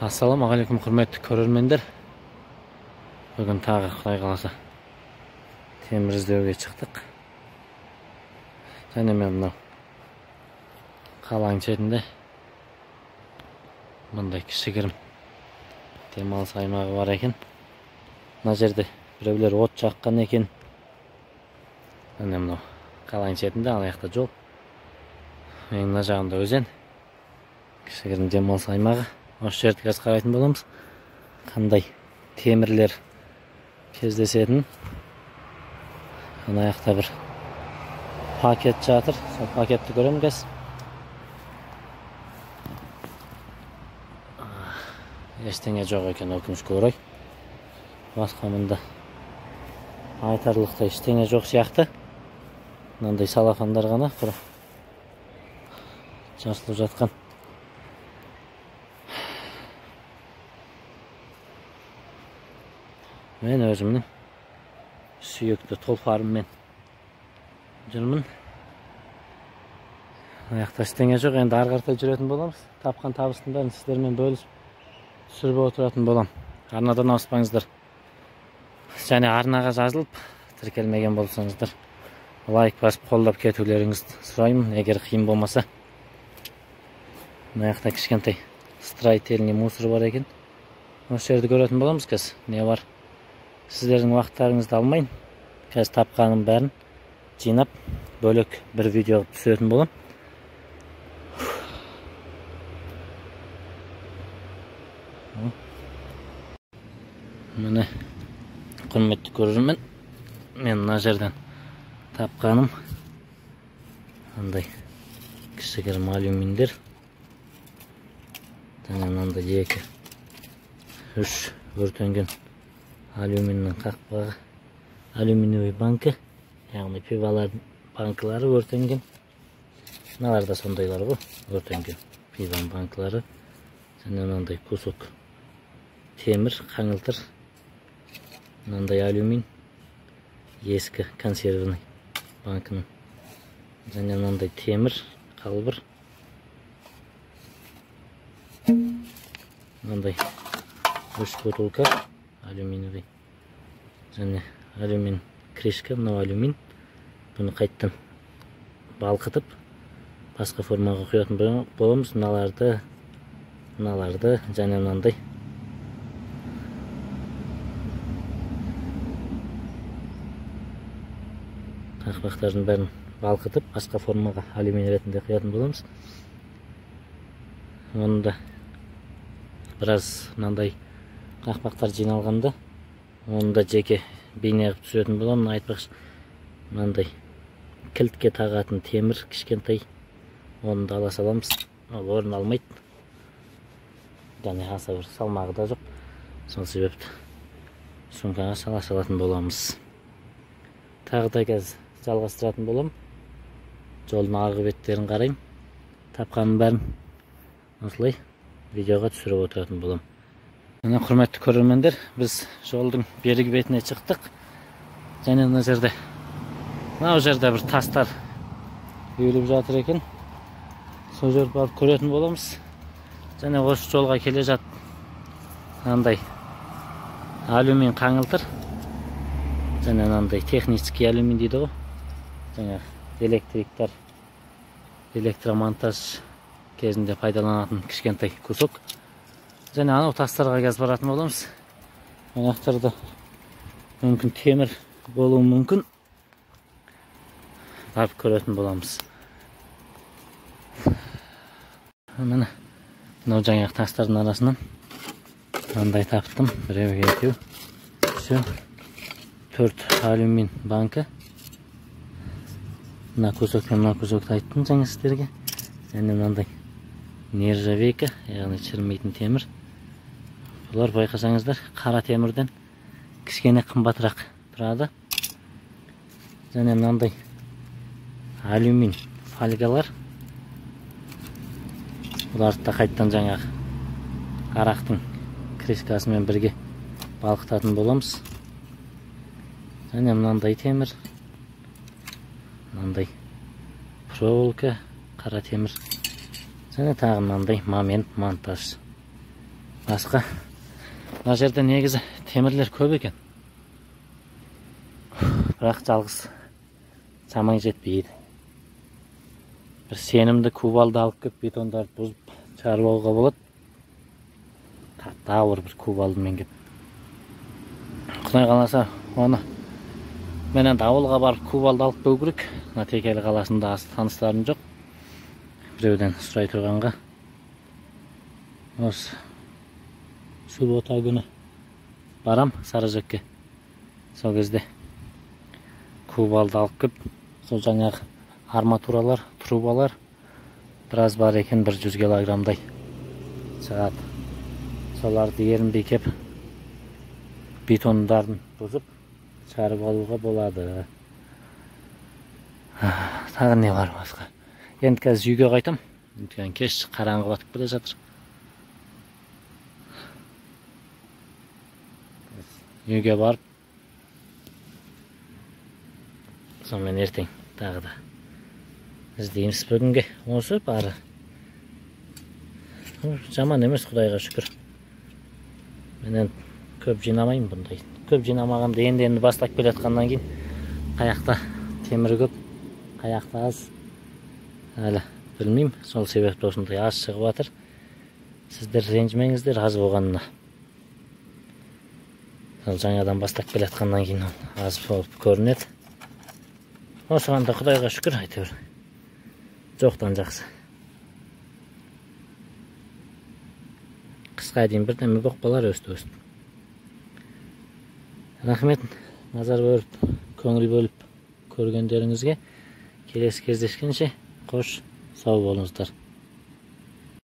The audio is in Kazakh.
Ассалаумағалейкум, құрметті көрермендер. Бүгін тағы Құдай қаласа темір іздеуге шықтық. Және мен мынау қаланың шетінде мындай кішігірім демалыс аймағы бар екен. Мына жерде біреулер от жаққан екен. Және мынау қаланың шетінде, ал жақта жол. Мен мына жағында өзен. Кішігірім демалыс аймағы. Осы жерді қазір қарайтын боламыз. Қандай темірлер кездесетін. Ана жақта бір пакет жатыр. Сол пакетті көремін қазір. Ештеңе жоқ екен, өкінішке орай. Басқа мында айтарлықтай ештеңе жоқ сияқты. Мынандай салафандар ғана жасылып жатқан. Мен өзімнің сүйекті тұлпарыммен жүрмін. Аяқта ештеңе жоқ, енді ары қаратай жүретін боламыз. Тапқан табыстың бәрін сіздермен бөлісіп түсіріп отыратын болам. Арнадан ауыспаңыздар. Және арнаға жазылып, тіркелмеген болсаңыздар, лайк басып қолдап кетулеріңізді сұраймын, егер қиын болмаса. Аяқта кішкентай строительный мусор бар екен. Осы жерді көретін боламыз қазір. Не бар? Сіздердің уақыттарыңызды алмайын. Қазір тапқаным бәрін жинап, бөлек бір видео түсіретін болам. Міне, құрметті көрермен, мен мына жерден тапқаным мындай кішігірім алюминдер. Және мынандай 2-3 өртенген алюминнің қақпағы, алюминиевый банкі, яғни пивалардың банкылары өртенген. Мыналар да сондайлар ғой, өртенген пиваның банкылары. Және мынандай кусок темір, қаңылтыр, мынандай алюмин, ескі консервный банкының. Және мынандай темір, қалбыр, мынандай 3 бутылка алюминиевый. Және алюмин крышка, мынау алюмин. Бұны қайттан балқытып, басқа формаға құятын боламыз. Мыналарды, және мынандай қақпақтардың бәрін балқытып, басқа формаға алюмин ретінде құятын боламыз. Онда біраз мынандай қақпақтар жиналғанда, оны да жеке бейне қылып түсіретін боламын. Айтпақшы, мынандай кілтке тағатын темір кішкентай, оны да ала саламыз. Ол орын алмайды. Және аса бір салмағы да жоқ. Сол себепті сумкаға сала салатын боламыз. Тағы да қазір жалғастыратын болам. Жолдың ақыбеттерін қарайым. Тапқаным бәрін осылай видеоға түсіріп отыратын болам. Міне, құрметті көрермендер, біз жолдың бергі бетіне шықтық. Және мына жерде бір тастар үйіліп жатыр екен. Сол жерді барып көретін боламыз. Және осы жолға келе жат мынандай алюмин қаңылтыр. Және мынандай технический алюмин дейді ғой. Және электриктер, электромонтаж кезінде пайдаланатын кішкентай кусок. Және анау тастарға қазір баратын боламыз. Аяқтарда мүмкін темір болуы мүмкін. Барып көретін боламыз. Міне, мынау жаңағы тастардың арасынан мынандай таптым. 1, 2, 3, 4 алюмин банкі. Мына кусок пен мына кусокты айттым жаңа сіздерге. Және мынандай нержавейка, яғни шірімейтін темір. Бұлар байқасаңыздар, қара темірден кішкене қымбатырақ тұрады. Және мынандай алюмин фольгалар. Бұларды да қайттан жаңағы арақтың крышкасымен бірге балқытатын боламыз. Және мынандай темір, мынандай проволока, қара темір. Және тағы мынандай момент монтаж. Басқа мына жерде негізі темірлер көп екен. Бірақ жалғыз шамаң жетпейді. Bir сенімді кубалды алып кеп бетондарды бұзып шығарып болады. Ауыр бір кубалдымен кеп. Құдай қаласа, оны мен енді ауылға барып кубалды алып бау керек. Мына Текелі қаласында таныстарым жоқ. Біреуден сұрай тұрғанға. Осы суббота күні барам Сарыжекке. Сол кезде кубалды алып кеп, сол жаңағы арматуралар, трубалар біраз бар екен, 100 килограмдай шығады. Соларды ерінбей кеп бетондарын бұзып шығарып алуға болады. Тағы не бар басқа? Енді қазір үйге қайтам. Өйткені кеш қараңғы батып келе жатыр. Үйге барып, сонымен ертең тағы да іздейміз бүгінге. Осы бары жаман емес, Құдайға шүкір. Мен көп жинамайым бұндай. Көп жинамағанды енді бастап келе жатқаннан кейін қаяқта темір көп, қаяқта аз. Әлі білмеймін, сол себепті осындай аз шығып жатыр. Сіздер ренжімеңіздер аз болғанына. Сол жаңадан бастап келе жатқаннан кейін аз болып көрінеді. Осыған да Құдайға шүкір, әйтеуір. Жоқтан жақсы. Қысқа дейін бірдеме боқ болар өсті. Рахмет, назар бөліп, көңіл бөліп көргендеріңізге. Келесі кездескенше қош, сау болыңыздар.